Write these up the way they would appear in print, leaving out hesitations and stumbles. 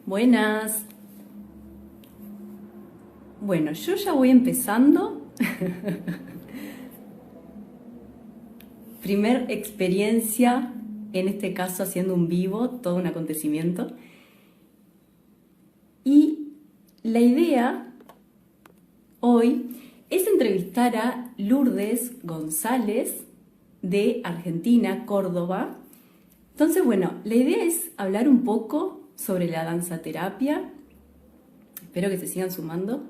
Buenas. Bueno, yo ya voy empezando. Primer experiencia, en este caso haciendo un vivo, todo un acontecimiento. Y la idea hoy es entrevistar a Lourdes González de Argentina, Córdoba. Entonces, bueno, la idea es hablar un poco sobre la danzaterapia. Espero que se sigan sumando.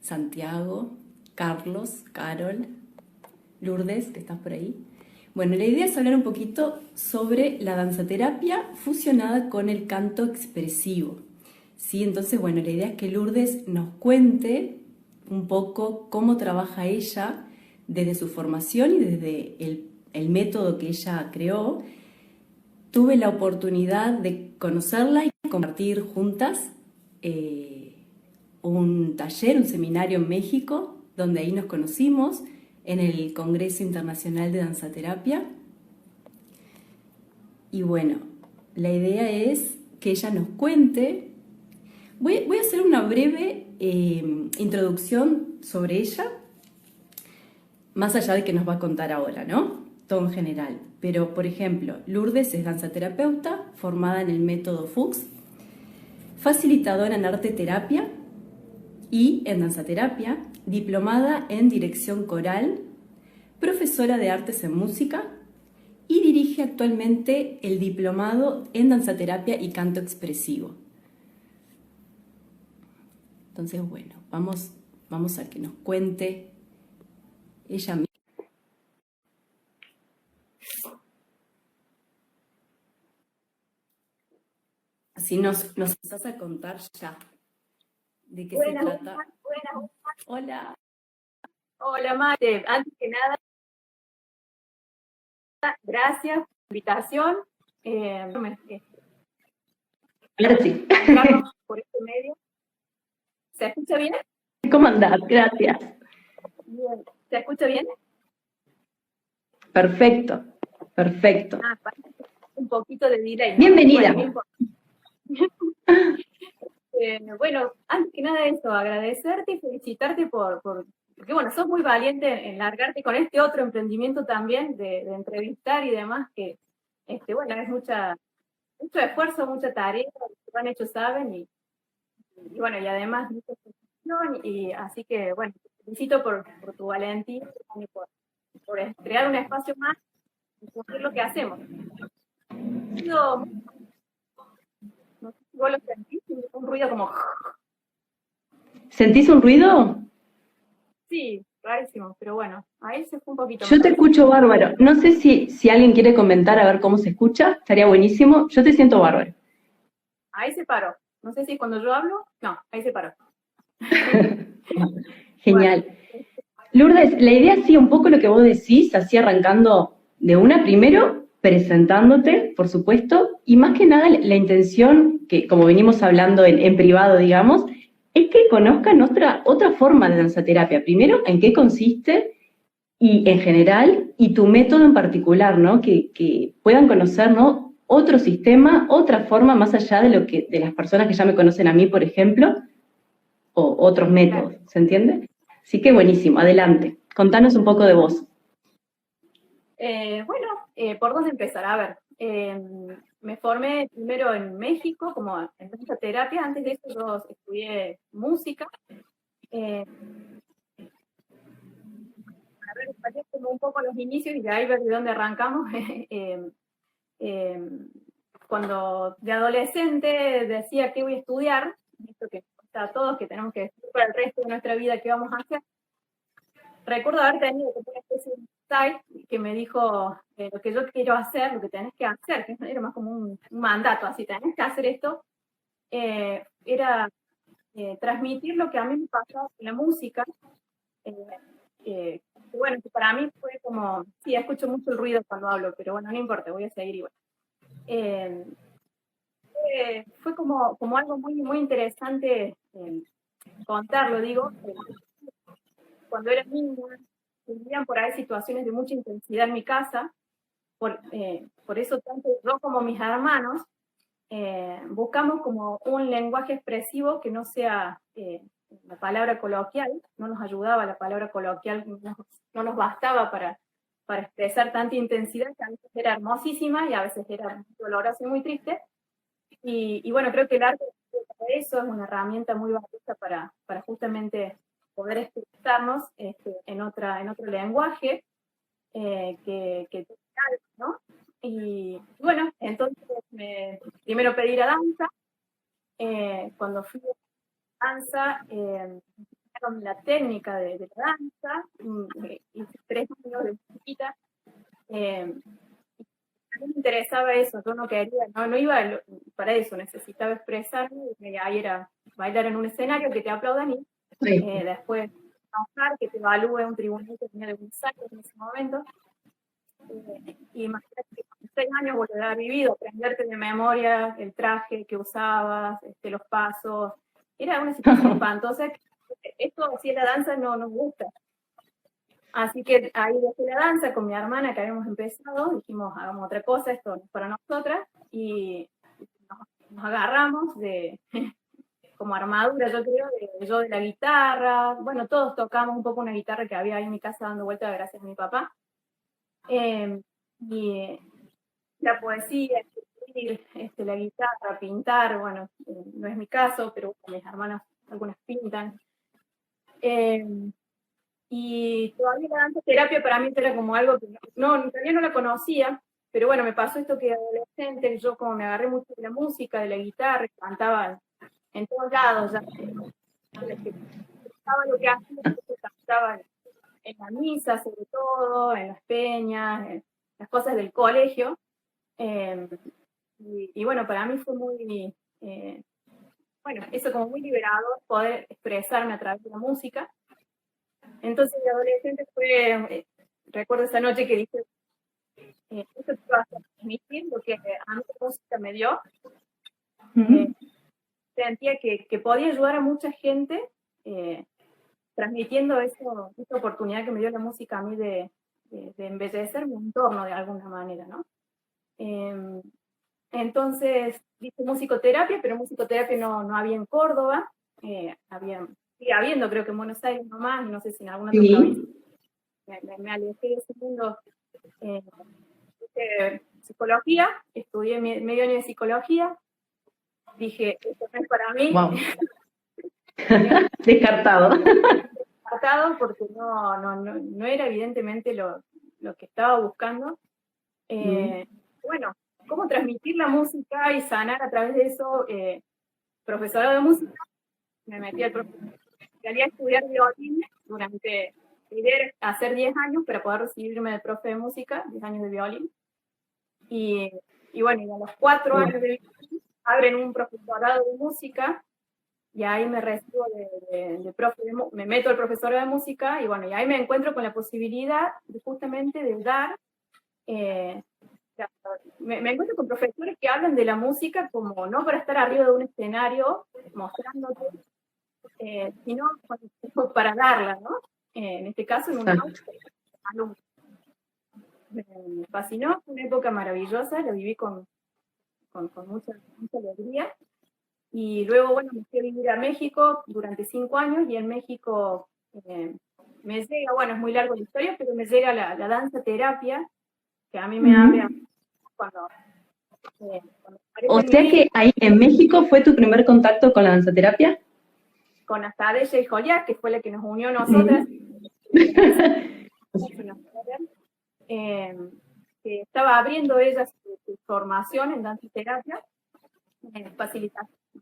Santiago, Carlos, Carol, Lourdes, que estás por ahí. Bueno, la idea es hablar un poquito sobre la danzaterapia fusionada con el canto expresivo. ¿Sí? Entonces, bueno, la idea es que Lourdes nos cuente un poco cómo trabaja ella desde su formación y desde el método que ella creó. Tuve la oportunidad de conocerla y compartir juntas un taller, un seminario en México, donde ahí nos conocimos en el Congreso Internacional de Danzaterapia. Y bueno, la idea es que ella nos cuente. Voy a hacer una breve introducción sobre ella, más allá de que nos va a contar ahora, ¿no? Todo en general. Pero, por ejemplo, Lourdes es danzaterapeuta, formada en el método Fuchs, facilitadora en arte terapia y en danzaterapia, diplomada en dirección coral, profesora de artes en música y dirige actualmente el diplomado en danzaterapia y canto expresivo. Entonces, bueno, vamos a que nos cuente ella misma. Así nos empezás a contar ya de qué se trata. Buenas. Hola. Hola, Mate. Antes que nada, gracias por la invitación. Sí. Por este medio. ¿Se escucha bien? ¿Cómo andás? Gracias. Bien. ¿Se escucha bien? Perfecto, perfecto. Un poquito de delay, ¿no? Bienvenida. Bueno, antes que nada eso, agradecerte y felicitarte porque bueno, sos muy valiente en largarte con este otro emprendimiento también de entrevistar y demás, que bueno, es mucho esfuerzo, mucha tarea, lo que han hecho saben, y bueno, y además mucha dedicación, y así que bueno, te felicito por tu valentía y por crear un espacio más y por lo que hacemos. No sé si vos lo sentís, un ruido como... ¿Sentís un ruido? Sí, rarísimo, pero bueno, ahí se fue un poquito. Yo te escucho bárbaro. No sé si alguien quiere comentar a ver cómo se escucha. Estaría buenísimo. Yo te siento bárbaro. Ahí se paró. No sé si cuando yo hablo, no, ahí se paró. Genial. Lourdes, la idea sí, un poco lo que vos decís, así arrancando de una, primero presentándote, por supuesto, y más que nada la intención, que como venimos hablando en privado, digamos, es que conozcan otra forma de danzaterapia. Primero, en qué consiste y en general, y tu método en particular, ¿no? Que puedan conocer, ¿no? Otro sistema, otra forma, más allá de las personas que ya me conocen a mí, por ejemplo, o otros métodos, ¿se entiende? Así que buenísimo, adelante. Contanos un poco de vos. ¿Por dónde empezar? A ver, me formé primero en México como en terapia. Antes de eso yo estudié música. A ver, como un poco los inicios y de ahí ver de dónde arrancamos. Cuando de adolescente decía que voy a estudiar, esto que a todos que tenemos que estudiar para el resto de nuestra vida, qué vamos a hacer. Recuerdo haber tenido una especie de insight que me dijo lo que yo quiero hacer, lo que tenés que hacer, que era más como un mandato, así, tenés que hacer esto, era transmitir lo que a mí me pasaba en la música. Bueno, que para mí fue como, sí, escucho mucho el ruido cuando hablo, pero bueno, no importa, voy a seguir igual. Fue como algo muy, muy interesante contarlo, digo. Cuando era niña, vivían por ahí situaciones de mucha intensidad en mi casa, por eso tanto yo como mis hermanos buscamos como un lenguaje expresivo que no sea la palabra coloquial, no nos ayudaba la palabra coloquial, no nos bastaba para expresar tanta intensidad, que a veces era hermosísima y a veces era muy dolorosa y muy triste. Y bueno, creo que el arte eso es una herramienta muy valiosa para justamente poder expresarnos en otro lenguaje que ¿no? Y bueno, entonces primero pedí la danza. Cuando fui a la danza, enseñaron la técnica de la danza, hice 3 años de chiquita. A mí me interesaba eso, yo no quería, no iba para eso, necesitaba expresarme, y ahí era bailar en un escenario, que te aplaudan y después trabajar, que te evalúe un tribunal que tenía de Buenos Aires en ese momento. Y imagínate que con 6 años volver a haber vivido, aprenderte de memoria el traje que usabas, los pasos, era una situación espantosa. Esto, si es la danza, no nos gusta. Así que ahí dejé la danza con mi hermana que habíamos empezado, dijimos, hagamos otra cosa, esto no es para nosotras, y nos agarramos como armadura, yo creo, yo de la guitarra. Bueno, todos tocamos un poco una guitarra que había ahí en mi casa dando vueltas gracias a mi papá. Y la poesía, escribir, la guitarra, pintar, bueno, no es mi caso, pero mis hermanas algunas pintan. Y todavía la danza terapia para mí era como algo que todavía no la conocía, pero bueno, me pasó esto que adolescente, yo como me agarré mucho de la música, de la guitarra, cantaba en todos lados, ya estaba lo que hacía, cantaba en la misa sobre todo, en las peñas, en las cosas del colegio, y bueno, para mí fue muy, bueno, eso como muy liberador, poder expresarme a través de la música. Entonces de adolescente recuerdo esa noche que dije, esto te va a transmitir lo que a mí la música me dio. Sentía que podía ayudar a mucha gente transmitiendo esa oportunidad que me dio la música a mí de embellecer mi entorno de alguna manera, ¿no? Entonces hice musicoterapia, pero musicoterapia no había en Córdoba, sigue habiendo, creo que en Buenos Aires nomás, y no sé si en alguna otra provincia. Me alejé de ese mundo. Hice psicología, estudié medio año de psicología, dije, esto no es para mí. Wow. Descartado. Descartado porque no era evidentemente lo que estaba buscando. Bueno, cómo transmitir la música y sanar a través de eso. Profesora de música, me metí al profesor. Quería estudiar violín durante, hacer 10 años para poder recibirme de profe de música, 10 años de violín. Y bueno, y a los 4 años de violín abren un profesorado de música, y ahí me recibo de profe, me meto al profesorado de música, y bueno, y ahí me encuentro con la posibilidad justamente de dar, me encuentro con profesores que hablan de la música como no para estar arriba de un escenario mostrándote, sino para darla, ¿no? En este caso, en un alumno. Me fascinó, fue una época maravillosa, la viví con mucha alegría. Y luego, bueno, me fui a vivir a México durante 5 años, y en México me llega, bueno, es muy largo la historia, pero me llega la danza terapia, que a mí me abre cuando o sea que ahí en México fue tu primer contacto con la danzaterapia. Con Astadella y Joliat, que fue la que nos unió a nosotras. Que estaba abriendo ella su formación en danza terapia,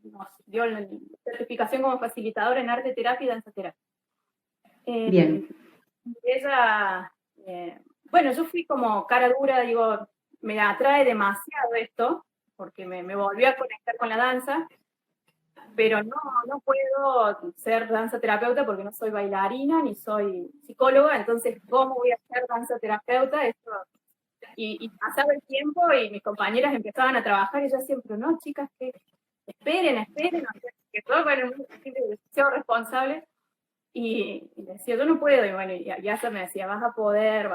nos dio la certificación como facilitadora en arte terapia y danza terapia. Bien. Ella, bueno, yo fui como cara dura, digo, me atrae demasiado esto, porque me volvió a conectar con la danza, pero no puedo ser danza terapeuta porque no soy bailarina ni soy psicóloga, entonces, ¿cómo voy a ser danza terapeuta? Esto, y pasaba el tiempo y mis compañeras empezaban a trabajar, y yo siempre, no, chicas, que esperen, que todo, bueno, demasiado responsable. Y decía, yo no puedo, y bueno, y Asa me decía, vas a poder.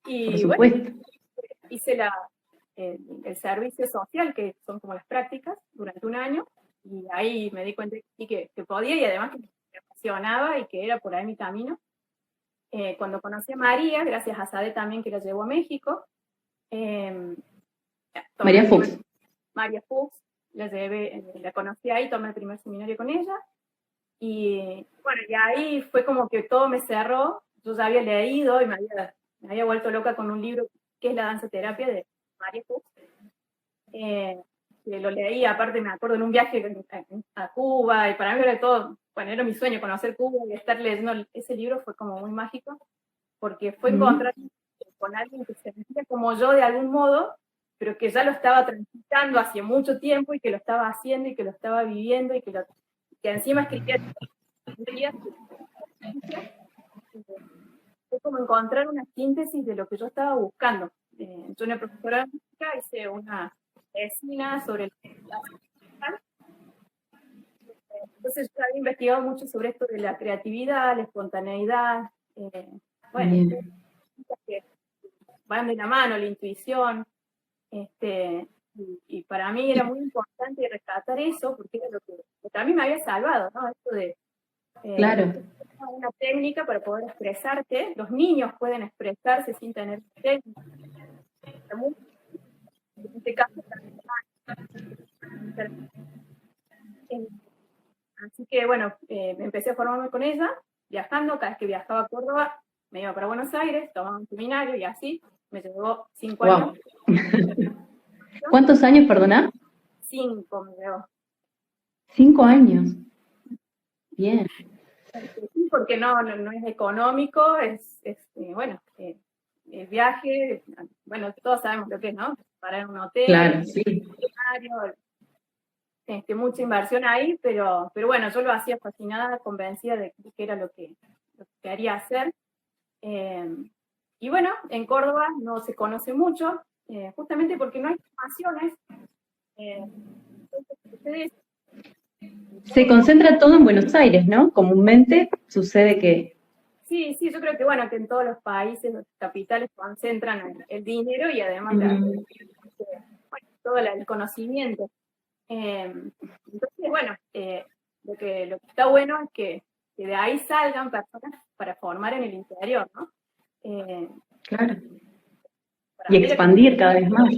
Por Y bueno, supuesto. hice el servicio social, que son como las prácticas, durante un año, y ahí me di cuenta que podía y además que me apasionaba y que era por ahí mi camino. Cuando conocí a María, gracias a Sade también que la llevó a México, María Fuchs. María Fuchs, la conocí ahí, tomé el primer seminario con ella, y bueno, y ahí fue como que todo me cerró. Yo ya había leído y me había vuelto loca con un libro que es La danza terapia de María Fuchs. Que lo leí, aparte me acuerdo en un viaje a Cuba, y para mí era todo, bueno, era mi sueño conocer Cuba y estar leyendo ese libro fue como muy mágico, porque fue encontrar con alguien que se sentía como yo de algún modo, pero que ya lo estaba transitando hace mucho tiempo y que lo estaba haciendo y que lo estaba viviendo y que encima escribía. Fue como encontrar una síntesis de lo que yo estaba buscando. Yo, una profesora de música, hice una tesina sobre el. Entonces yo había investigado mucho sobre esto de la creatividad, la espontaneidad, bueno, que van de la mano, la intuición, y para mí era muy importante rescatar eso, porque era lo que a mí me había salvado, ¿no? Esto de Claro. una técnica para poder expresarte. Los niños pueden expresarse sin tener técnica. En este caso, así que bueno, empecé a formarme con ella, viajando. Cada vez que viajaba a Córdoba, me iba para Buenos Aires, tomaba un seminario y así me llevó 5 años. ¿Cuántos años, perdona? 5 me llevó. 5 años. Bien. Sí, porque no es económico, bueno, el viaje, bueno, todos sabemos lo que es, ¿no? Para un hotel, claro, sí. Mucha inversión ahí, pero bueno, yo lo hacía fascinada, convencida de que era lo que quería hacer. Y bueno, en Córdoba no se conoce mucho, justamente porque no hay formaciones. Se concentra todo en Buenos Aires, ¿no? Comúnmente sucede que... Sí, yo creo que bueno, que en todos los países, los capitales concentran el dinero y además todo el conocimiento. Entonces, bueno, lo que está bueno es que de ahí salgan personas para formar en el interior, ¿no? Claro. Y expandir cada vez más.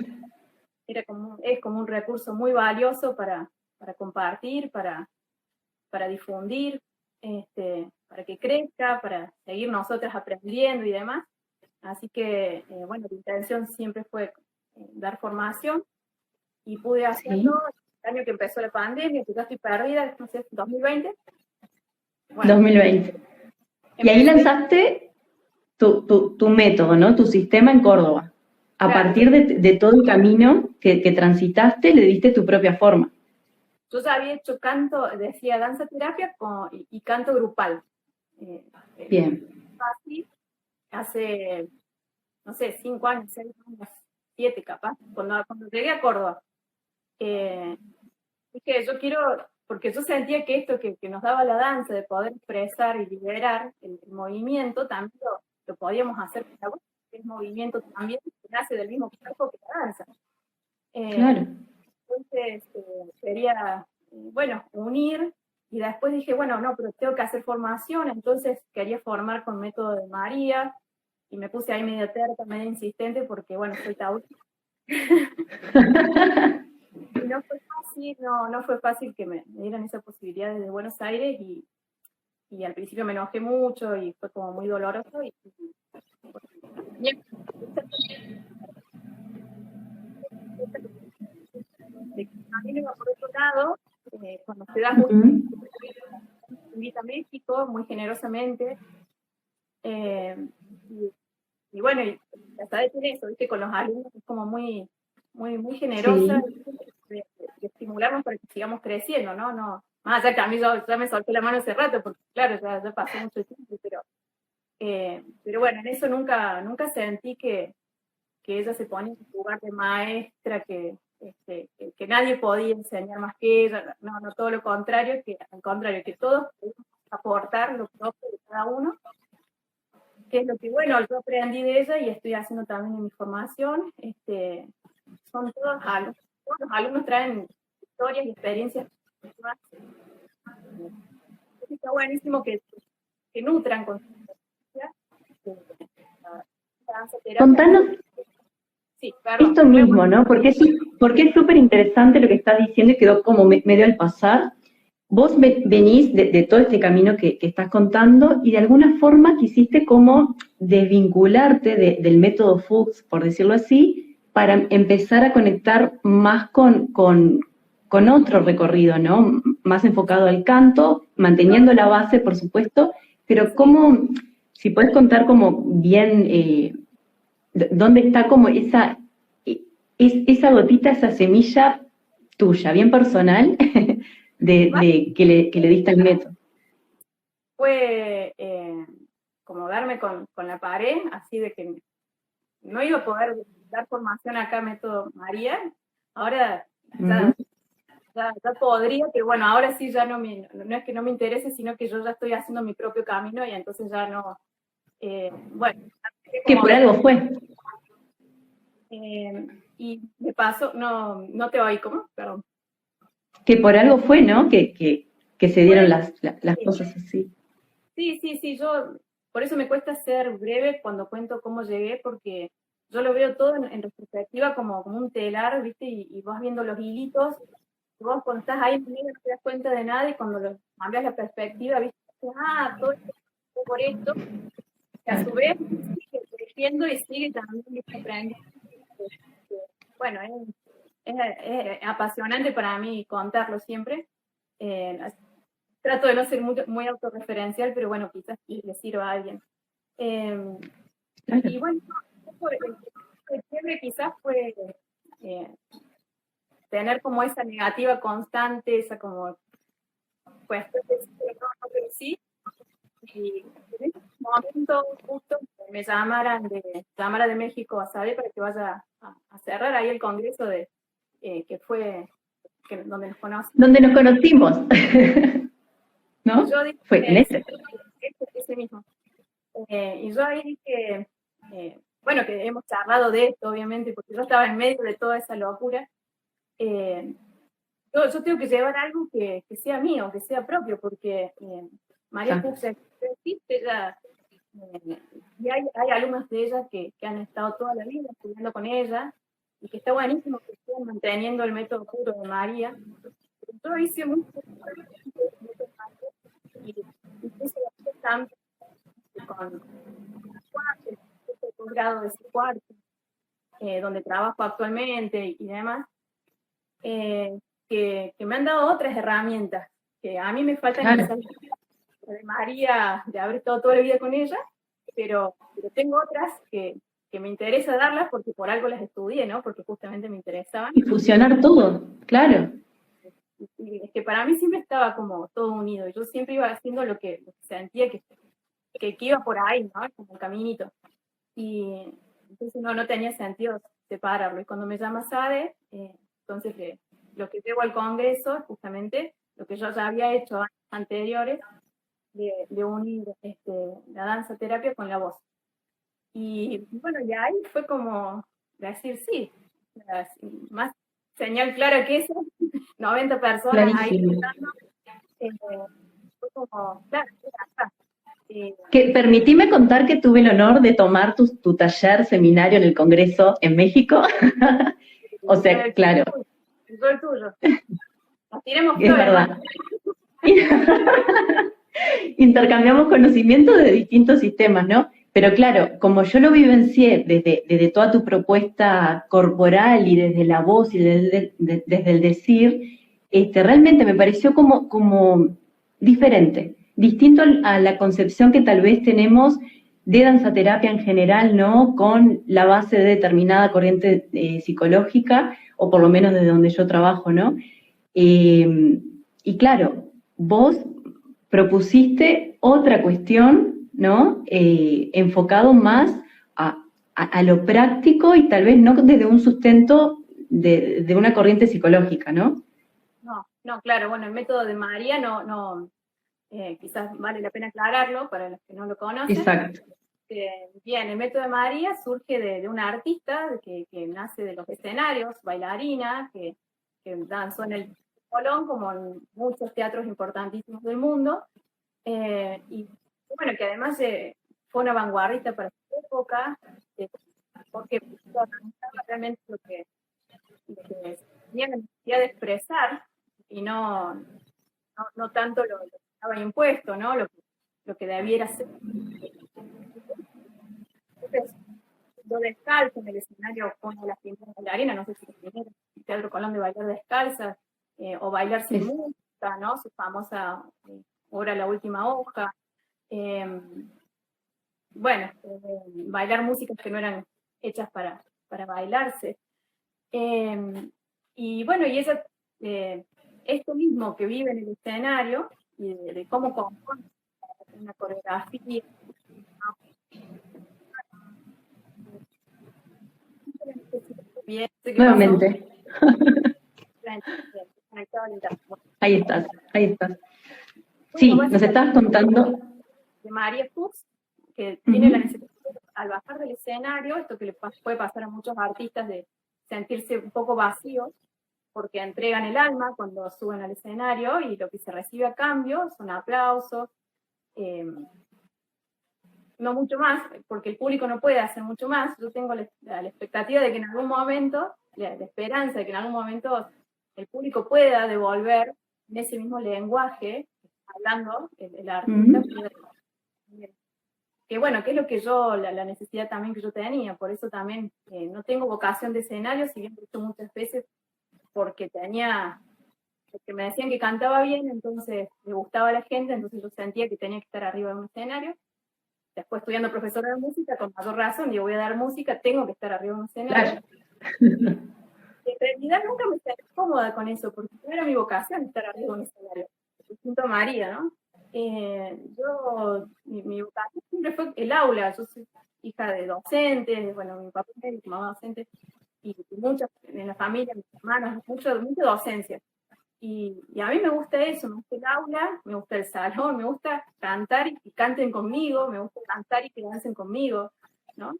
Es como un recurso muy valioso para compartir, para difundir, para que crezca, para seguir nosotras aprendiendo y demás. Así que, bueno, la intención siempre fue dar formación y pude hacerlo el año que empezó la pandemia, que ya estoy perdida, no sé, 2020. Bueno, 2020. Y ahí lanzaste tu método, ¿no? Tu sistema en Córdoba. A partir de todo el camino que transitaste, le diste tu propia forma. Yo ya había hecho canto, decía danza terapia y canto grupal. Bien. Así, hace, no sé, 5 años, 6 años, 7 capaz, cuando llegué a Córdoba. Dije, yo quiero, porque yo sentía que esto que nos daba la danza, de poder expresar y liberar el movimiento, también lo podíamos hacer con la voz, que es movimiento también, que nace del mismo cuerpo que la danza. Claro. Entonces, quería, bueno, unir, y después dije, bueno, no, pero tengo que hacer formación, entonces quería formar con método de María, y me puse ahí medio terca, medio insistente, porque, bueno, soy taurina. Y no fue fácil que me dieran esa posibilidad desde Buenos Aires, y al principio me enojé mucho y fue como muy doloroso. También iba por otro lado, cuando se da justo, invita a México muy generosamente, y bueno, y hasta de tener eso, ¿viste? Con los alumnos es como muy generosa, de estimularnos para que sigamos creciendo, ¿no? Más allá que a mí ya me solté la mano hace rato, porque claro, ya pasó mucho tiempo, pero bueno, en eso nunca sentí que ella se ponía en lugar de maestra, que nadie podía enseñar más que ella, no, todo lo contrario, al contrario, que todos podemos aportar lo propio de cada uno. que es lo que, bueno, yo aprendí de ella y estoy haciendo también en mi formación. Son todos los alumnos traen historias y experiencias. Está buenísimo que nutran con Contanos sí, perdón. esto mismo, ¿no? Porque es súper interesante lo que estás diciendo y quedó como medio al pasar. Vos venís de todo este camino que estás contando y de alguna forma quisiste como desvincularte del método Fuchs, por decirlo así, para empezar a conectar más con otro recorrido, ¿no? Más enfocado al canto, manteniendo la base, por supuesto, pero cómo, si podés contar como bien dónde está como esa gotita, esa semilla tuya, bien personal, que le diste al método. Fue como darme con la pared, así de que no iba a poder dar formación acá método María. Ahora ya podría, pero bueno, ahora sí ya no es que no me interese, sino que yo ya estoy haciendo mi propio camino y entonces ya no, bueno. Que por algo fue. Y de paso, no te oí, ¿cómo? Perdón. Que por algo fue, ¿no? Que se dieron las cosas así. Sí, yo, por eso me cuesta ser breve cuando cuento cómo llegué, porque yo lo veo todo en retrospectiva como un telar, ¿viste? Y vas viendo los hilitos, y vos cuando estás ahí no te das cuenta de nada, y cuando lo cambias la perspectiva, ¿viste? Todo esto fue por esto, que a su vez sigue creciendo y sigue también aprendiendo. Bueno, es apasionante para mí contarlo siempre. Trato de no ser muy autorreferencial, pero bueno, quizás le sirva a alguien. Y bueno, el quiebre quizás fue tener como esa negativa constante, esa como cuestión de pero sí. Y en ese momento justo me llamara de México a Sade para que vaya a cerrar ahí el congreso que fue donde nos conocimos. Donde nos conocimos. ¿No? Yo dije, fue en ese mismo. Y yo ahí dije, bueno, que hemos charlado de esto, obviamente, porque yo estaba en medio de toda esa locura. Yo tengo que llevar algo que sea mío, que sea propio, porque María Fuchs existe ya, y hay alumnos de ella que han estado toda la vida estudiando con ella, y que está buenísimo que estén manteniendo el método puro de María. Yo hice mucho y hice también con el posgrado de ese cuarto, donde trabajo actualmente y demás, que me han dado otras herramientas que a mí me faltan quizás de María, de haber estado toda la vida con ella, pero tengo otras que me interesa darlas porque por algo las estudié, ¿no? Porque justamente me interesaban. Y fusionar todo, claro. Y es que para mí siempre estaba como todo unido, y yo siempre iba haciendo lo que sentía que iba por ahí, ¿no? Como un caminito. Y entonces no tenía sentido separarlo. Y cuando me llama Sade, entonces lo que llevo al Congreso es justamente lo que yo ya había hecho anteriores, de unir la danza terapia con la voz. Y bueno, y ahí fue como decir sí, más señal clara que eso, 90 personas ahí escuchando, fue como, claro, que permitime contar que tuve el honor de tomar tu taller, seminario en el Congreso en México. O sea, claro. Yo el tuyo. Nos tiremos es verdad. Intercambiamos conocimientos de distintos sistemas, ¿no? Pero claro, como yo lo vivencié desde toda tu propuesta corporal y desde la voz y desde el decir, realmente me pareció como diferente, distinto a la concepción que tal vez tenemos de danzaterapia en general, ¿no? Con la base de determinada corriente psicológica, o por lo menos desde donde yo trabajo, ¿no? Y claro, vos propusiste otra cuestión, ¿no? Enfocado más a lo práctico y tal vez no desde un sustento de una corriente psicológica, ¿no? No, claro, bueno, el método de María quizás vale la pena aclararlo para los que no lo conocen. Exacto. Bien, el método de María surge de una artista que nace de los escenarios, bailarina, que danzó en el Colón, como en muchos teatros importantísimos del mundo, y bueno, que además fue una vanguardista para su época, porque organizaba realmente lo que tenía la necesidad de expresar, y no tanto lo que estaba impuesto, ¿no? Lo que debiera ser. Entonces, yo descalzo en el escenario con las primeras bailarinas, no sé si el Teatro Colón de bailar descalza, o bailar sin música, ¿no? Su famosa obra La Última Hoja. Bueno, bailar músicas que no eran hechas para bailarse. Y bueno, y ella, esto mismo que vive en el escenario, y de cómo compone una coreografía. Bien, Nuevamente. Ahí estás, ahí estás. Sí, bueno, nos estabas contando. De María Fuchs, que tiene la necesidad, al bajar del escenario, esto que le puede pasar a muchos artistas, de sentirse un poco vacíos, porque entregan el alma cuando suben al escenario, y lo que se recibe a cambio son aplausos, no mucho más, porque el público no puede hacer mucho más. Yo tengo la expectativa de que en algún momento, la esperanza de que en algún momento el público pueda devolver en ese mismo lenguaje, hablando el artista, que bueno, que es lo que yo, la necesidad también que yo tenía. Por eso también no tengo vocación de escenario, si bien lo he hecho muchas veces, porque me decían que cantaba bien, entonces me gustaba la gente, entonces yo sentía que tenía que estar arriba de un escenario. Después, estudiando profesora de música, con mayor razón, digo, voy a dar música, tengo que estar arriba de un escenario. Claro. En realidad nunca me sentí cómoda con eso, porque no era mi vocación estar arriba de un escenario. Distinto a María, ¿no? Mi vocación siempre fue el aula. Yo soy hija de docentes, bueno, mi papá es mi mamá docente, y muchas en la familia, mis hermanos, mucha docencia. Y a mí me gusta eso, me gusta el aula, me gusta el salón, me gusta cantar y canten conmigo, me gusta cantar y que dancen conmigo, ¿no?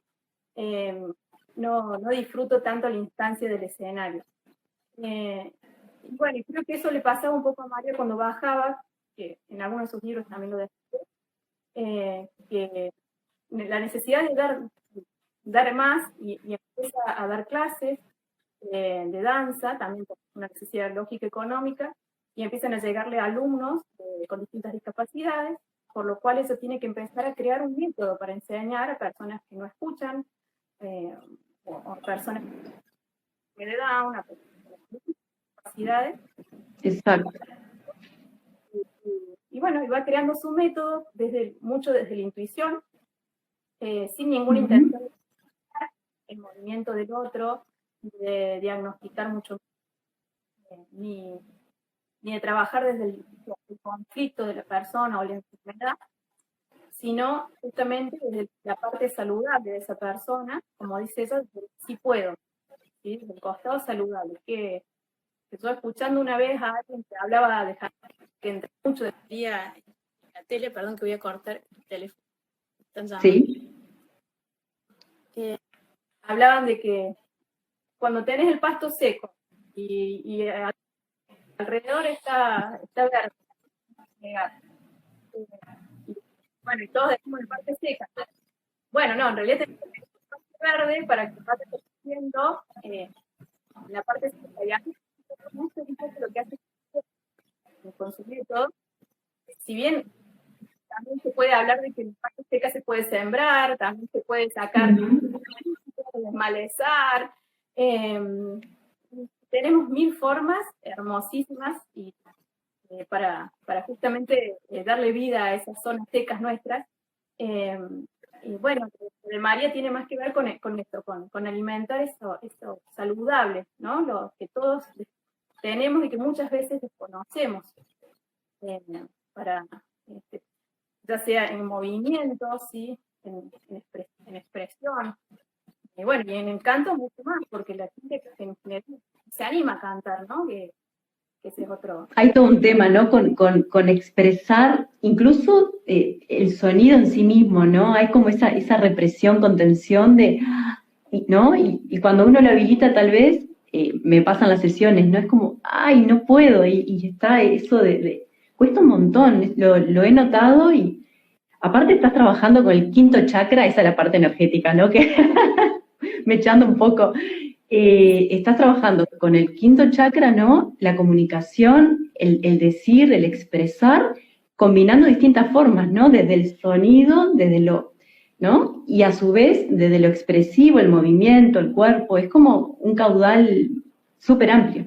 No disfruto tanto la instancia del escenario. Bueno, y creo que eso le pasaba un poco a María cuando bajaba, que en algunos de sus libros también lo decía, que la necesidad de dar más, y empieza a dar clases de danza, también por una necesidad lógica económica, y empiezan a llegarle alumnos con distintas discapacidades, por lo cual eso tiene que empezar a crear un método para enseñar a personas que no escuchan, o personas que le dan una discapacidades. Exacto. Y bueno, y va creando su método mucho desde la intuición, sin ninguna intención de el movimiento del otro, de diagnosticar mucho, ni de trabajar desde el conflicto de la persona o la enfermedad, sino justamente desde la parte saludable de esa persona, como dice ella, sí puedo, ¿sí? Desde el costado saludable, que yo escuchando una vez a alguien que hablaba de que entra mucho de día en la tele, perdón que voy a cortar el teléfono. Sí. Hablaban de que cuando tenés el pasto seco y alrededor está verde, bueno, y todos decimos en parte seca. Bueno, no, en realidad tenés que tener el pasto verde para que vaya creciendo la parte seca. Y aquí un poco lo que hace consumir todo. Si bien también se puede hablar de que en parte seca se puede sembrar, también se puede sacar, desmalezar. Tenemos 1000 formas hermosísimas para justamente darle vida a esas zonas secas nuestras. Y bueno, de María tiene más que ver con esto, con alimentar eso saludable, ¿no? Lo que todos tenemos y que muchas veces desconocemos, ya sea en movimiento, ¿sí? en expresión. Y bueno, y en encanto mucho más, porque la gente se anima a cantar, ¿no? Que que ese es otro. Hay todo un tema, ¿no? Con expresar incluso el sonido en sí mismo, ¿no? Hay como esa represión, contención de, ¿no? Y cuando uno lo habilita tal vez, me pasan las sesiones, ¿no? Es como, ay, no puedo, y está eso cuesta un montón, lo he notado y aparte estás trabajando con el quinto chakra, esa es la parte energética, ¿no? Que me echando un poco. Estás trabajando con el quinto chakra, ¿no? La comunicación, el decir, el expresar, combinando distintas formas, ¿no? Desde el sonido, desde lo, ¿no? Y a su vez, desde lo expresivo, el movimiento, el cuerpo, es como un caudal súper amplio.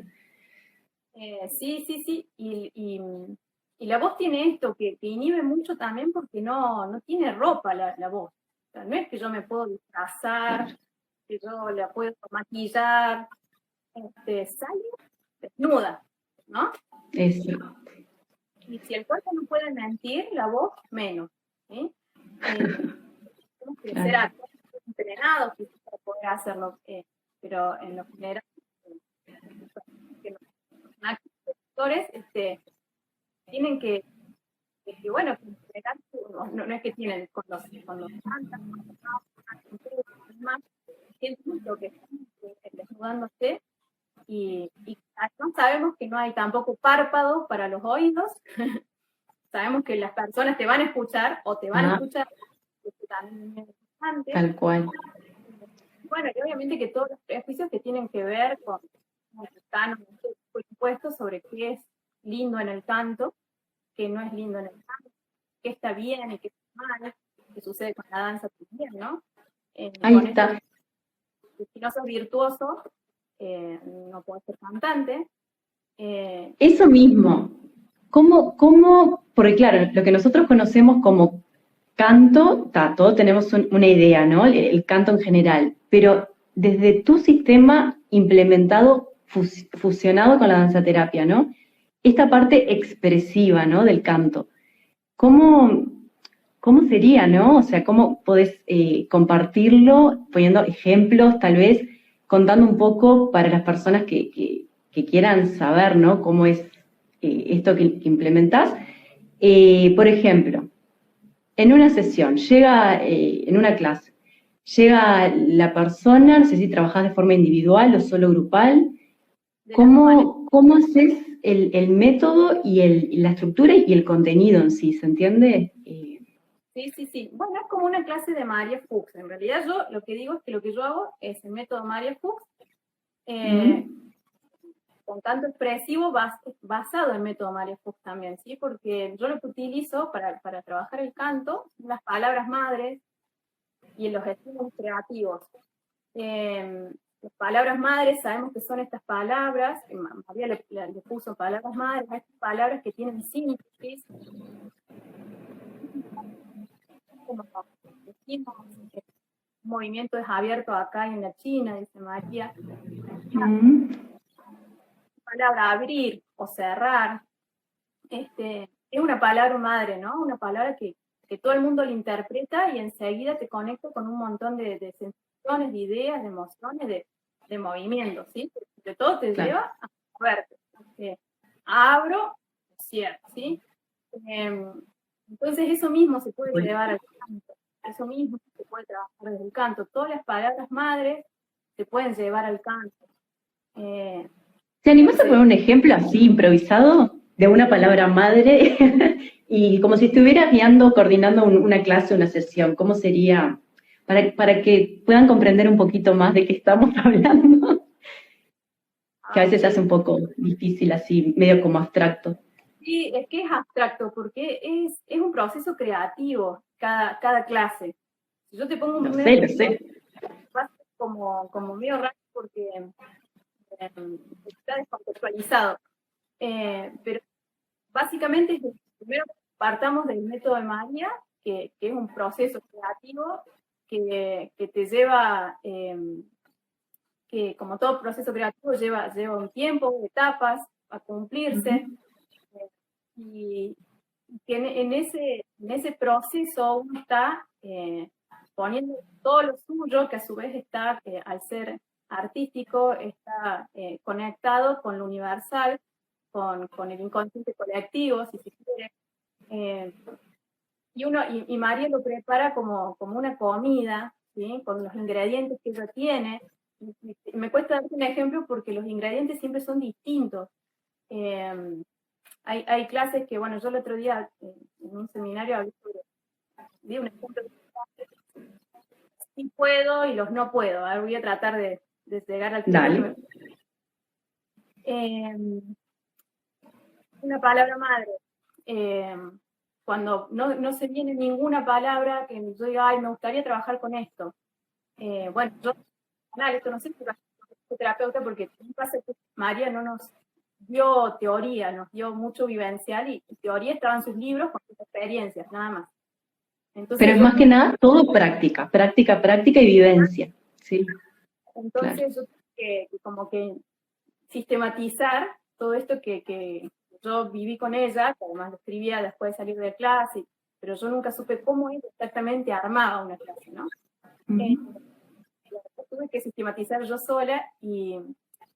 Sí, sí, sí, y la voz tiene esto que inhibe mucho también porque no tiene ropa la voz. O sea, no es que yo me puedo disfrazar, que yo la puedo maquillar, sale desnuda, ¿no? Eso. Y si el cuerpo no puede mentir, la voz menos, ¿sí? Tenemos que ser actores entrenados para poder hacerlo, pero en lo general, que los actores tienen que bueno, no es que tienen cuando cantan, más, sienten lo que están desnudándose y además sabemos que no hay tampoco párpados para los oídos, sabemos que las personas te van a escuchar o te van a escuchar, que también es importante. Tal cual. Bueno, y obviamente que todos los prejuicios que tienen que ver con el canon, por supuesto, sobre qué es lindo en el canto, qué no es lindo en el canto, qué está bien y qué está mal, que sucede con la danza también, ¿no? Ahí está. Si no sos virtuoso, no podés ser cantante. Eso mismo. Porque claro, lo que nosotros conocemos como canto, todos tenemos una idea, ¿no? El canto en general, pero desde tu sistema implementado, fusionado con la danzaterapia, ¿no? Esta parte expresiva, ¿no? Del canto. ¿Cómo, cómo sería, ¿no? O sea, ¿cómo podés compartirlo, poniendo ejemplos, tal vez, contando un poco para las personas que quieran saber, ¿no? Cómo es esto que implementás. Por ejemplo, en una sesión, en una clase, llega la persona, no sé si trabajás de forma individual o solo grupal, ¿cómo haces el método y la estructura y el contenido en sí? ¿Se entiende? Sí, sí, sí. Bueno, es como una clase de María Fuchs. En realidad yo lo que digo es que lo que yo hago es el método María Fuchs, con canto expresivo basado en método María Fuchs también, ¿sí? Porque yo lo que utilizo para trabajar el canto son las palabras madres y los estímulos creativos. Las palabras madres, sabemos que son estas palabras, María le puso palabras madres, a estas palabras que tienen síntesis, como decimos, el movimiento es abierto acá y en la China, dice María. La palabra abrir o cerrar, es una palabra madre, ¿no? Una palabra que todo el mundo la interpreta y enseguida te conecta con un montón de sensaciones, de ideas, de emociones, de movimientos, ¿sí? De todo te lleva a moverte. Abro, cierro, ¿sí? Entonces eso mismo se puede llevar al canto, eso mismo se puede trabajar desde el canto. Todas las palabras madres se pueden llevar al canto. ¿Te animás a poner un ejemplo así improvisado de una palabra madre y como si estuvieras guiando, coordinando una clase, una sesión? ¿Cómo sería? Para que puedan comprender un poquito más de qué estamos hablando, que a veces se hace un poco difícil así, medio como abstracto. Sí, es que es abstracto porque es un proceso creativo cada clase. Si yo te pongo Lo sé. Va a ser como medio raro porque está descontextualizado. Pero básicamente, primero partamos del método de María, que es un proceso creativo que te lleva, que como todo proceso creativo lleva un tiempo, etapas a cumplirse. Y que en ese proceso uno está poniendo todo lo suyo, que a su vez está, al ser artístico, está conectado con lo universal, con el inconsciente colectivo, si se quiere. Y María lo prepara como una comida, ¿sí? Con los ingredientes que ella tiene. Me cuesta dar un ejemplo porque los ingredientes siempre son distintos. Hay clases que, bueno, yo el otro día en un seminario hablé sobre, di un ejemplo de sí puedo y los no puedo. Ahora voy a tratar de llegar al Dale. Una palabra madre. Cuando no se viene ninguna palabra que yo diga, ay, me gustaría trabajar con esto. Bueno, yo, esto no sé si soy terapeuta, porque pasa que María no nos dio teoría, nos dio mucho vivencial, y teoría estaba en sus libros con sus experiencias, nada más. Entonces, pero es más que nada todo práctica, práctica, práctica y vivencia. Sí, entonces claro. yo tengo que como que sistematizar todo esto que yo viví con ella, que además lo escribía después de salir de clase, pero yo nunca supe cómo es exactamente armada una clase, ¿no? Tuve que sistematizar yo sola, y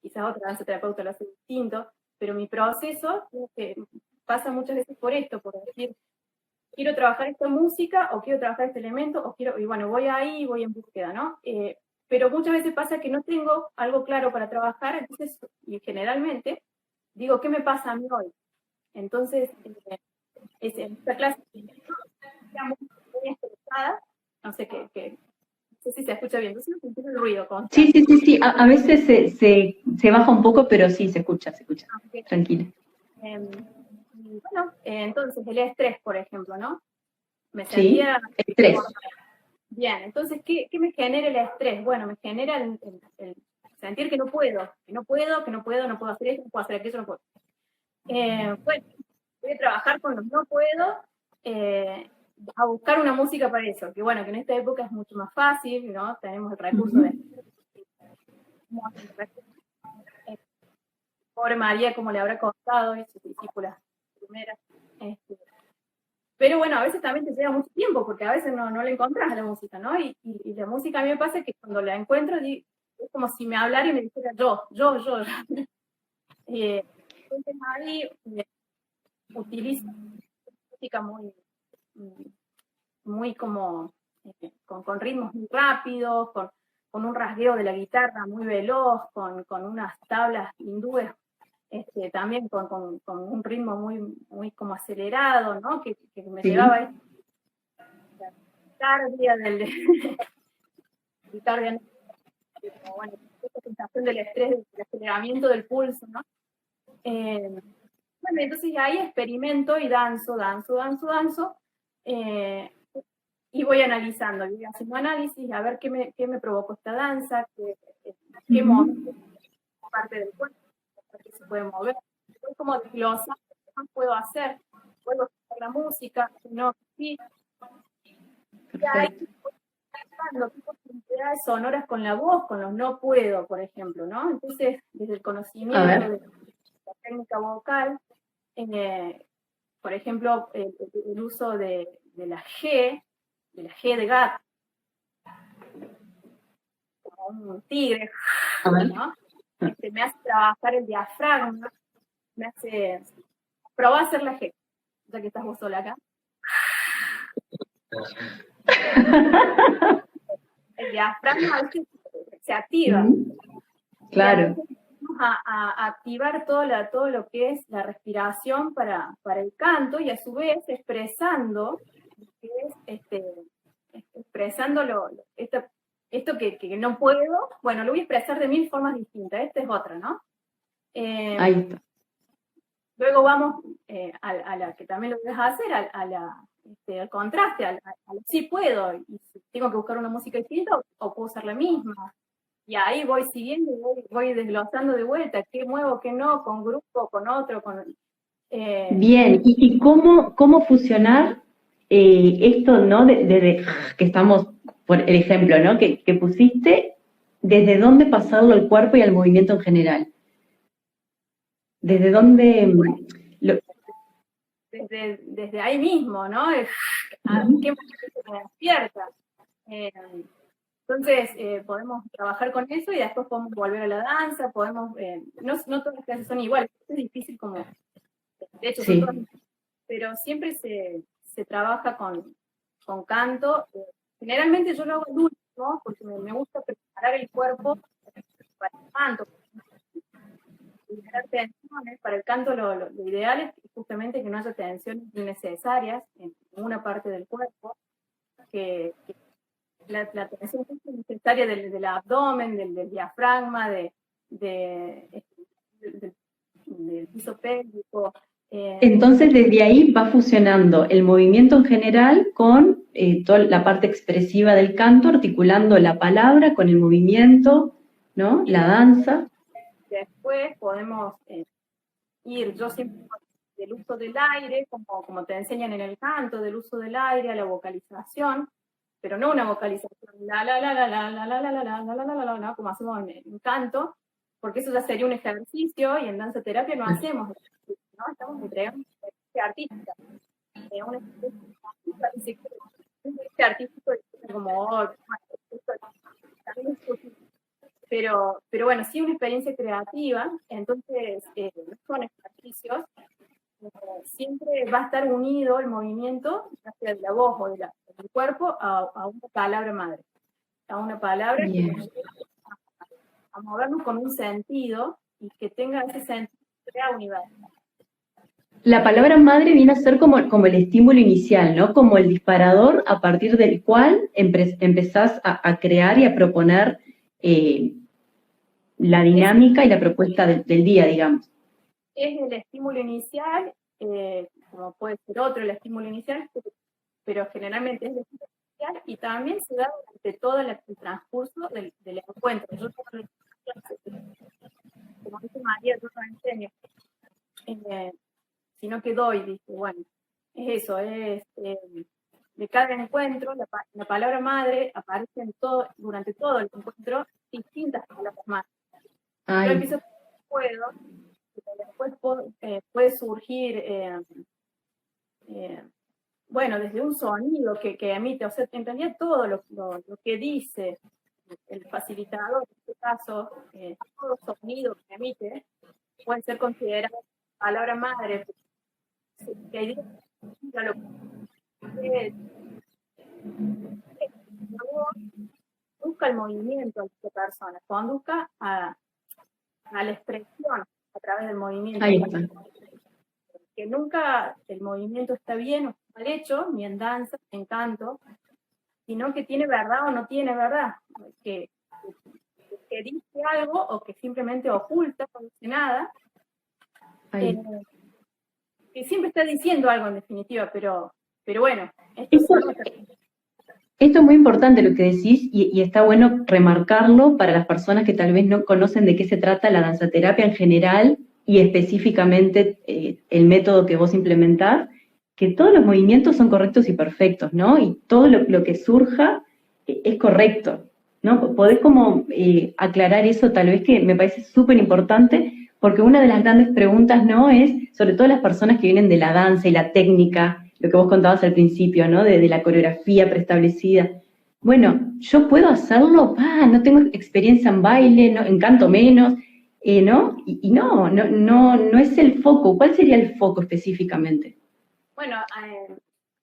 quizás otra danza-terapeuta lo hace distinto, pero mi proceso pasa muchas veces por esto, por decir, quiero trabajar esta música, o quiero trabajar este elemento, o quiero, y bueno, voy ahí, voy en búsqueda, ¿no? Pero muchas veces pasa que no tengo algo claro para trabajar, entonces, y generalmente, digo, ¿qué me pasa a mí hoy? Entonces, en esta clase, muy estresada, no sé no sé si se escucha bien, no sé si se el ruido constante. Sí. A veces se baja un poco, pero sí, se escucha. Okay. Tranquila. Bueno, entonces el estrés, por ejemplo, ¿no? Me Sí, sentía... estrés. Bien, entonces, ¿qué me genera el estrés? Bueno, me genera el sentir que no puedo hacer esto, no puedo hacer aquello, no puedo. Bueno, voy a trabajar con los no puedo, a buscar una música para eso, que bueno, que en esta época es mucho más fácil, ¿no? Tenemos el recurso de... Pobre María, como le habrá costado, y sus discípulas primeras. Pero bueno, a veces también te lleva mucho tiempo, porque a veces no la encontrás a la música, ¿no? Y la música a mí me pasa que cuando la encuentro, es como si me hablara y me dijera yo. Entonces ahí utilizo música muy como, con ritmos muy rápidos, con un rasgueo de la guitarra muy veloz, con unas tablas hindúes, también con un ritmo muy como acelerado, ¿no? Que me llevaba a taquicardia taquicardia, como, bueno, esta sensación del estrés, del aceleramiento del pulso, ¿no? Bueno, entonces ahí experimento y danzo, y voy analizando, voy haciendo análisis, a ver qué me provocó esta danza, qué momento, parte del cuerpo, que se puede mover, es como desglosar, qué más puedo hacer, puedo escuchar la música, no, sí, y ahí tipo de identidades sonoras con la voz, con los no puedo, por ejemplo, ¿no? Entonces, desde el conocimiento de la técnica vocal, por ejemplo, el uso de la G de gato, como un tigre, ¿no? Me hace trabajar el diafragma, me hace... Probá a hacer la G, ya que estás vos sola acá. El diafragma se activa. Claro. A activar todo lo que es la respiración para el canto, y a su vez expresando esto que no puedo, bueno, lo voy a expresar de 1000 formas distintas. Esta es otra, ¿no? Ahí está. Luego vamos a la que también lo vas a hacer, al contraste, al sí puedo, y si tengo que buscar una música distinta, o puedo usar la misma. Y ahí voy siguiendo, voy desglosando de vuelta, qué muevo, qué no, con grupo, con otro, Bien, ¿y cómo fusionar esto, ¿no? Desde que estamos, por el ejemplo, ¿no? Que pusiste, ¿desde dónde pasarlo al cuerpo y al movimiento en general? ¿Desde dónde desde ahí mismo, ¿no? ¿Qué me despierta? Entonces, podemos trabajar con eso y después podemos volver a la danza, podemos, no todas las clases son iguales, es difícil como, de hecho son Sí. todas, pero siempre se trabaja con canto. Generalmente yo lo hago al último, porque me gusta preparar el cuerpo para el canto, liberar tensiones. Para el canto lo ideal es justamente que no haya tensiones innecesarias en ninguna parte del cuerpo, que la tensión necesaria del abdomen, del diafragma, del piso pélvico. Entonces, desde ahí va fusionando el movimiento en general con toda la parte expresiva del canto, articulando la palabra con el movimiento, ¿no? La danza. Después podemos ir, yo siempre del uso del aire, como te enseñan en el canto, del uso del aire a la vocalización, pero no una vocalización la la la la la la la la la la la la la la como hacemos en canto, porque eso ya sería un ejercicio y en danza terapia no hacemos ejercicio, ¿no? Estamos entregando un ejercicio artístico, un ejercicio artístico como pero bueno, sí una experiencia creativa, entonces son ejercicios, siempre va a estar unido el movimiento, ya sea de la voz o del cuerpo, a una palabra madre, a una palabra que nos lleve a movernos con un sentido y que tenga ese sentido que sea universal. La palabra madre viene a ser como el estímulo inicial, ¿no? Como el disparador a partir del cual empezás a crear y a proponer la dinámica y la propuesta del día, digamos. Es el estímulo inicial, como puede ser otro el estímulo inicial, pero generalmente es el estímulo inicial y también se da durante todo el transcurso del encuentro. Yo como dice María, yo no enseño, sino que doy, dice, bueno, es eso, es de cada encuentro, la palabra madre aparece durante todo el encuentro, distintas palabras madre. Ay. Yo empiezo puedo, después puede surgir, bueno, desde un sonido que emite, o sea, en realidad todo lo que dice el facilitador, en este caso, todo sonido que emite, puede ser considerado palabra madre, que hay lo que busca el movimiento de esta persona, conduzca a la expresión a través del movimiento. Ahí está. Que nunca el movimiento está bien o está mal hecho, ni en danza, ni en canto, sino que tiene verdad o no tiene verdad, que dice algo o que simplemente oculta, no dice nada, que siempre está diciendo algo en definitiva, pero bueno, esto es muy importante lo que decís y está bueno remarcarlo para las personas que tal vez no conocen de qué se trata la danzaterapia en general y específicamente el método que vos implementás, que todos los movimientos son correctos y perfectos, ¿no? Y todo lo que surja es correcto, ¿no? Podés como aclarar eso tal vez, que me parece súper importante, porque una de las grandes preguntas, ¿no? Es, sobre todo las personas que vienen de la danza y la técnica, lo que vos contabas al principio, ¿no? De la coreografía preestablecida. Bueno, ¿yo puedo hacerlo? No tengo experiencia en baile, no, en canto menos, ¿no? Y no es el foco. ¿Cuál sería el foco específicamente? Bueno,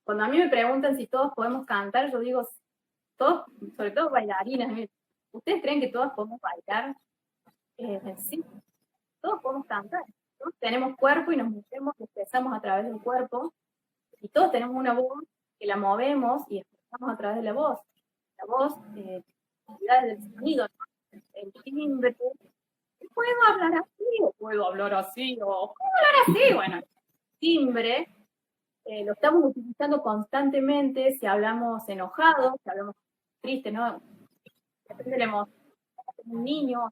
cuando a mí me preguntan si todos podemos cantar, yo digo, todos, sobre todo bailarinas, ¿ustedes creen que todos podemos bailar? Sí, todos podemos cantar, ¿no? Tenemos cuerpo y nos movemos y expresamos a través del cuerpo, y todos tenemos una voz que la movemos y expresamos a través de la voz. La voz, del sonido, ¿no? El timbre. ¿Puedo hablar así? ¿O puedo hablar así? ¿O puedo hablar así? Bueno, timbre lo estamos utilizando constantemente si hablamos enojados, si hablamos tristes, ¿no? Depende de la emoción, un niño,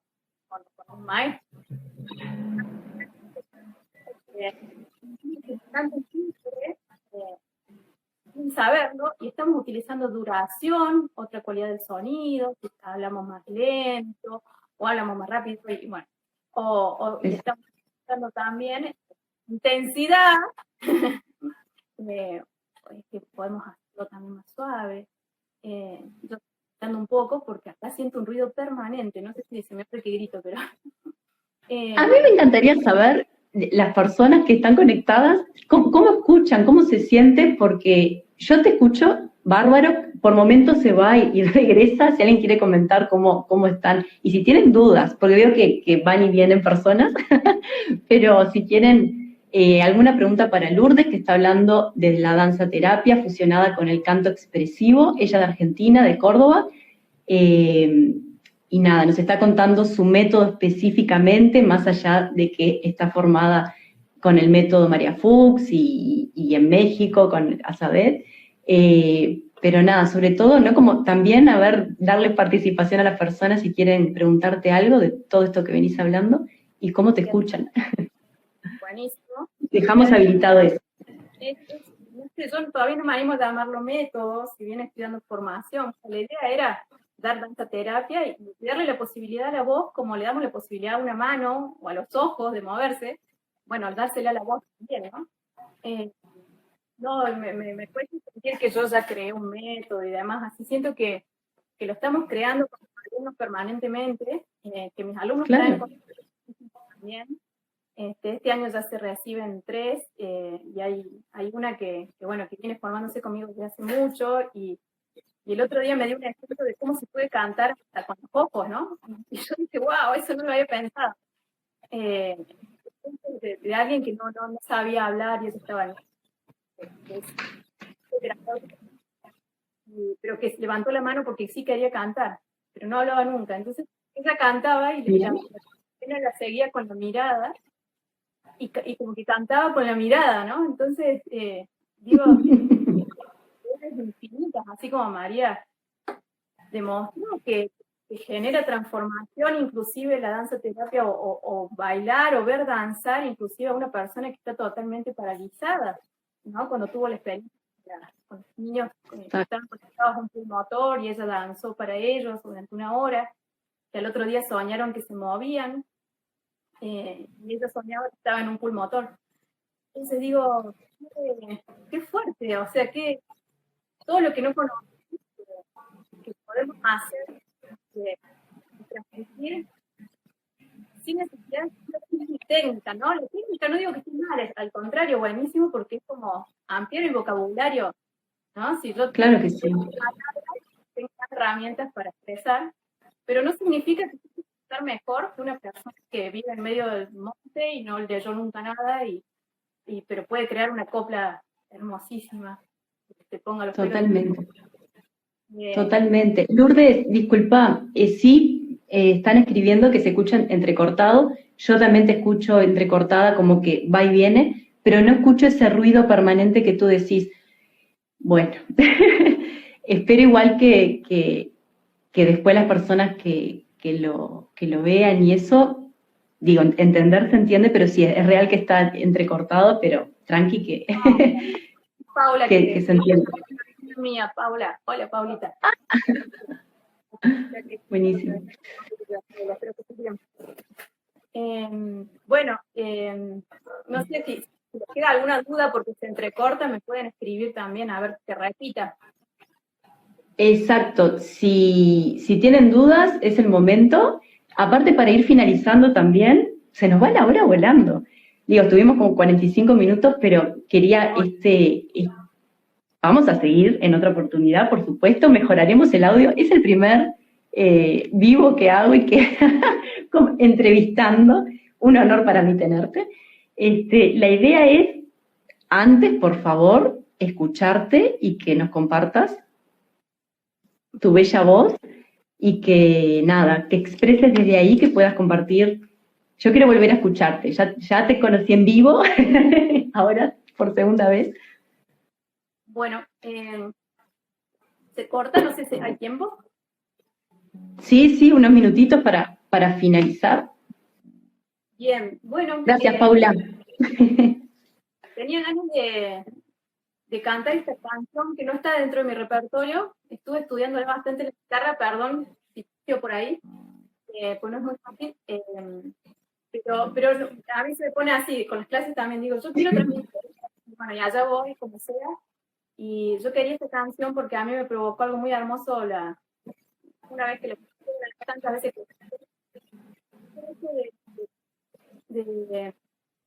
con un maestro. Sin saberlo, y estamos utilizando duración, otra cualidad del sonido, si hablamos más lento, o hablamos más rápido, y bueno, o estamos utilizando también intensidad, que podemos hacerlo también más suave. un poco, porque acá siento un ruido permanente, no sé si se me hace que grito, pero... A mí me encantaría saber, las personas que están conectadas, cómo escuchan, cómo se sienten, porque yo te escucho, bárbaro, por momentos se va y regresa, si alguien quiere comentar cómo están, y si tienen dudas, porque veo que van y vienen personas, pero si tienen alguna pregunta para Lourdes, que está hablando de la danza terapia fusionada con el canto expresivo, ella de Argentina, de Córdoba, y nada, nos está contando su método específicamente, más allá de que está formada con el método María Fuchs y en México con Azabeth. Pero nada, sobre todo, ¿no? Como también, a ver, darle participación a las personas si quieren preguntarte algo de todo esto que venís hablando y cómo te escuchan. Buenísimo. Dejamos habilitado eso. Yo todavía no me animo a llamarlo método, si bien estudiando formación. La idea era dar danza terapia y darle la posibilidad a la voz, como le damos la posibilidad a una mano o a los ojos de moverse, bueno, al dársela a la voz también, ¿no? No, me cuesta sentir que yo ya creé un método y demás, así siento que lo estamos creando con los alumnos permanentemente, que mis alumnos traen con también. Este año ya se reciben 3 y hay una que viene formándose conmigo desde hace mucho y el otro día me dio un ejemplo de cómo se puede cantar hasta con los ojos, ¿no? Y yo dije, wow, eso no lo había pensado. De alguien que no sabía hablar y eso estaba pero que levantó la mano porque sí quería cantar, pero no hablaba nunca. Entonces ella cantaba y la seguía con la mirada y como que cantaba con la mirada, ¿no? Entonces, digo, infinitas, así como María demostró que genera transformación, inclusive la danza terapia o bailar o ver danzar, inclusive a una persona que está totalmente paralizada, ¿no? Cuando tuvo la experiencia con los niños que estaban conectados a un pulmotor y ella danzó para ellos durante 1 hora, que al otro día soñaron que se movían, y ella soñaba que estaba en un pulmotor. Entonces digo, qué fuerte, o sea, que todo lo que no conocemos que podemos hacer, transmitir, sin necesidad de técnica, ¿no? La técnica no digo que esté mal, al contrario, buenísimo, porque es como ampliar el vocabulario, ¿no? Si yo claro que sí. tengo herramientas para expresar, pero no significa que estar mejor que una persona que vive en medio del monte y no leyó nunca nada, pero puede crear una copla hermosísima que te ponga los Totalmente. Totalmente. Lourdes, disculpa, sí, están escribiendo que se escuchan entrecortado. Yo también te escucho entrecortada, como que va y viene, pero no escucho ese ruido permanente que tú decís. Bueno, espero igual que después las personas que lo vean y eso, digo, entender se entiende, pero sí, es real que está entrecortado, pero tranqui que, Paula, que se entiende. Mía, Paula. Hola, Paulita. Buenísimo. Bueno, no sé si les queda alguna duda porque se entrecorta, me pueden escribir también, a ver que repita. Exacto, si tienen dudas es el momento. Aparte, para ir finalizando también, se nos va la hora volando. Digo, estuvimos como 45 minutos, pero quería vamos a seguir en otra oportunidad, por supuesto, mejoraremos el audio. Es el primer vivo que hago y que entrevistando, un honor para mí tenerte. La idea es, antes, por favor, escucharte y que nos compartas tu bella voz y que nada, te expreses desde ahí, que puedas compartir. Yo quiero volver a escucharte, ya te conocí en vivo, ahora por segunda vez. Bueno, ¿se corta? No sé si hay tiempo. Sí, unos minutitos para finalizar. Bien, bueno. Gracias, Paula. Tenía ganas de cantar esta canción que no está dentro de mi repertorio. Estuve estudiando bastante la guitarra, perdón si estoy por ahí, pues no es muy fácil. Pero a mí se me pone así, con las clases también digo, yo quiero transmitir, bueno, y allá voy, como sea. Y yo quería esta canción porque a mí me provocó algo muy hermoso la una vez que le tantas veces de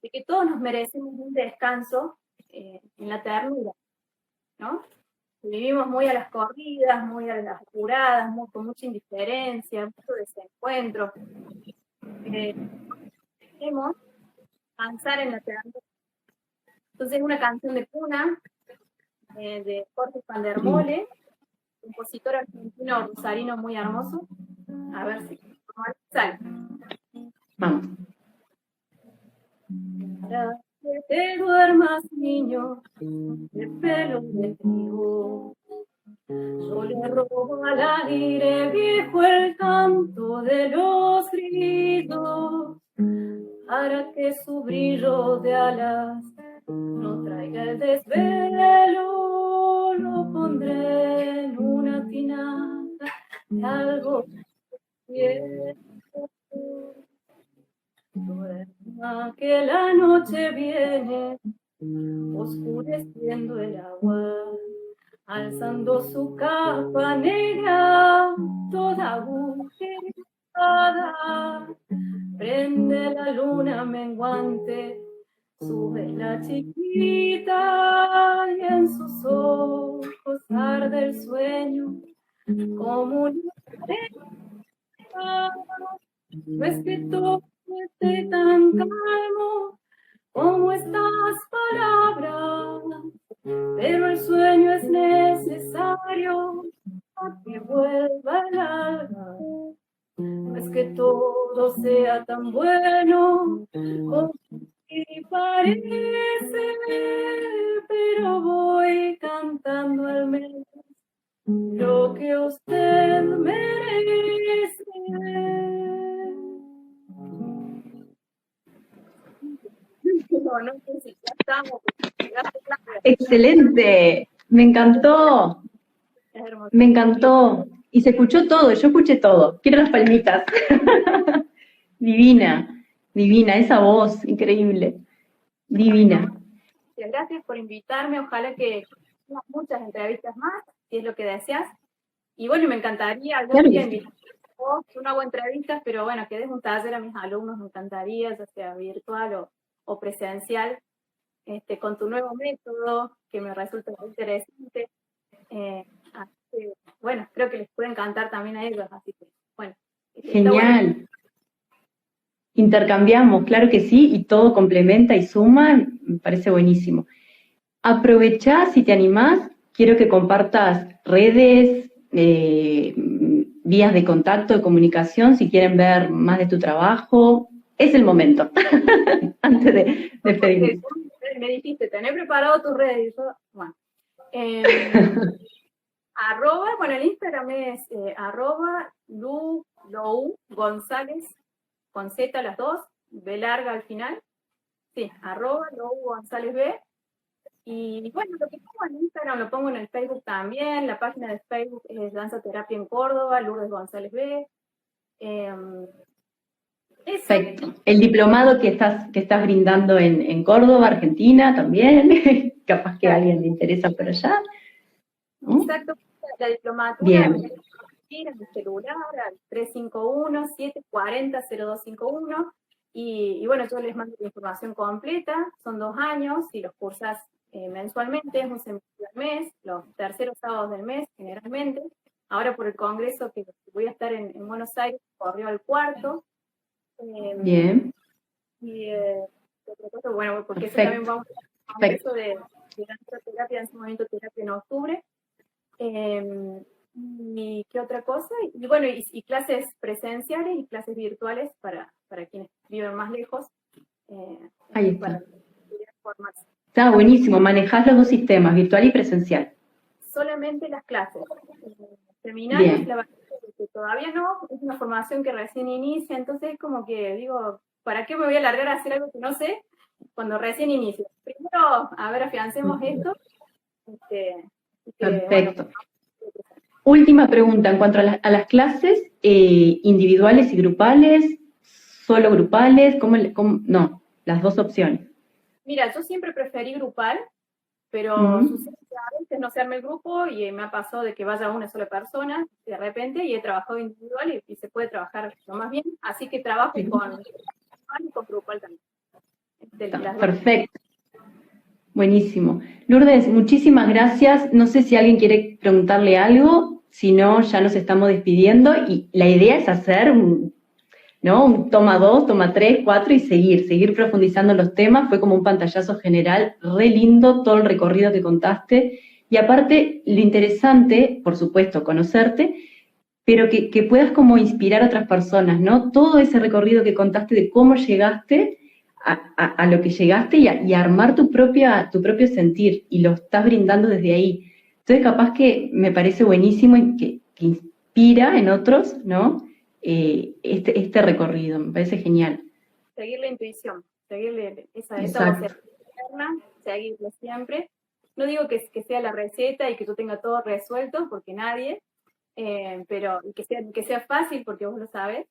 que todos nos merecemos un descanso en la ternura, ¿no? Vivimos muy a las corridas, muy a las apuradas, con mucha indiferencia, mucho desencuentro. Queremos avanzar en la ternura. Entonces, una canción de cuna de Jorge van der Mole, compositor argentino rosarino muy hermoso. A ver si sale. Vamos. Para que te duermas, niño, de pelo de trigo. Yo le robo al aire viejo el canto de los grillos, para que su brillo de alas no traiga el desvelo. Lo pondré en una tinaja de algo viejo. Duerma que la noche viene, oscureciendo el agua, alzando su capa negra, toda agujereada. Prende la luna menguante, su vela chiquita, y en sus ojos arde el sueño como una estrella. No es que todo esté tan calmo como estas palabras, pero el sueño es necesario para que vuelva el alma. No es que todo sea tan bueno como parece, pero voy cantando al menos lo que usted merece. No sé si ya estamos. Excelente, me encantó. Me encantó. Y se escuchó todo, yo escuché todo. Quiero las palmitas. Divina, divina, esa voz, increíble. Divina. Gracias por invitarme, ojalá que hagamos muchas entrevistas más, si es lo que deseas. Y bueno, me encantaría algún día invitar a vos, yo no hago entrevistas, pero bueno, que des un taller a mis alumnos, me encantaría, ya sea virtual o presencial, con tu nuevo método, que me resulta muy interesante. Así que, bueno, creo que les puede encantar también a ellos, así que, bueno. Genial. Bueno. Intercambiamos, claro que sí, y todo complementa y suma, me parece buenísimo. Aprovechá, si te animás, quiero que compartas redes, vías de contacto, de comunicación, si quieren ver más de tu trabajo. Es el momento, antes de despedirnos. Me dijiste, tenés preparado tus redes, y yo, bueno. Bueno, el Instagram es @Lou González, con Z las dos, B larga al final. Sí, @Lou González B. Y bueno, lo que pongo en Instagram lo pongo en el Facebook también. La página de Facebook es Danza Terapia en Córdoba, Lourdes González B. Perfecto. El diplomado que estás brindando en Córdoba, Argentina también. Capaz que a alguien le interesa por allá. Exacto, la diplomatura en mi celular al 351-740-0251 y bueno, yo les mando la información completa, son 2 años y los cursas mensualmente, es un semestre al mes, los terceros sábados del mes generalmente. Ahora por el congreso que voy a estar en Buenos Aires, corrió al cuarto. Bien. Y bueno, porque eso Perfecto. también vamos al congreso de danza terapia, en ese momento terapia en octubre. ¿Y qué otra cosa? Y bueno, y clases presenciales y clases virtuales para quienes viven más lejos. Ahí está. Para formarse. Está buenísimo, manejás los 2 sistemas, virtual y presencial. Solamente las clases. Seminarios, la verdad que todavía no, es una formación que recién inicia, entonces es como que digo, ¿para qué me voy a largar a hacer algo que no sé cuando recién inicia? Primero, a ver, afiancemos esto. Perfecto. Bueno. Última pregunta, en cuanto a las clases individuales y grupales, solo grupales, ¿cómo? No, las 2 opciones. Mira, yo siempre preferí grupal, pero sucede que a veces no se arma el grupo y me ha pasado de que vaya una sola persona de repente y he trabajado individual y se puede trabajar lo más bien, así que trabajo con grupal también. Perfecto. Buenísimo. Lourdes, muchísimas gracias. No sé si alguien quiere preguntarle algo, si no, ya nos estamos despidiendo y la idea es hacer un toma 2, toma 3, 4 y seguir profundizando en los temas. Fue como un pantallazo general, re lindo todo el recorrido que contaste. Y aparte, lo interesante, por supuesto, conocerte, pero que puedas como inspirar a otras personas, ¿no? Todo ese recorrido que contaste de cómo llegaste a lo que llegaste y a armar tu propio sentir, y lo estás brindando desde ahí. Entonces, capaz que me parece buenísimo y que inspira en otros, ¿no? Este recorrido, me parece genial. Seguir la intuición, seguirle esa voz interna, seguirla siempre. No digo que sea la receta y que yo tenga todo resuelto, porque nadie, pero que sea fácil, porque vos lo sabes,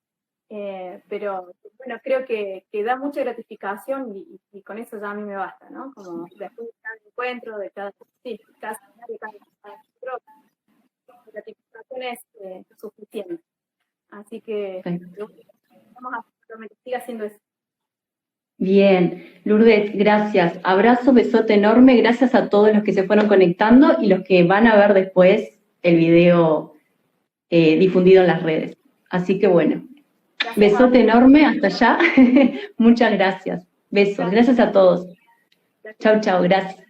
pero bueno, creo que da mucha gratificación y con eso ya a mí me basta, ¿no? Como después de cada encuentro, de cada la gratificación es suficiente. Así que vamos a siga haciendo eso. Bien, Lourdes, gracias. Abrazo, besote enorme. Gracias a todos los que se fueron conectando y los que van a ver después el video difundido en las redes. Así que bueno, gracias, besote enorme hasta allá. Muchas gracias. Besos. Gracias a todos. Chau, chau. Gracias.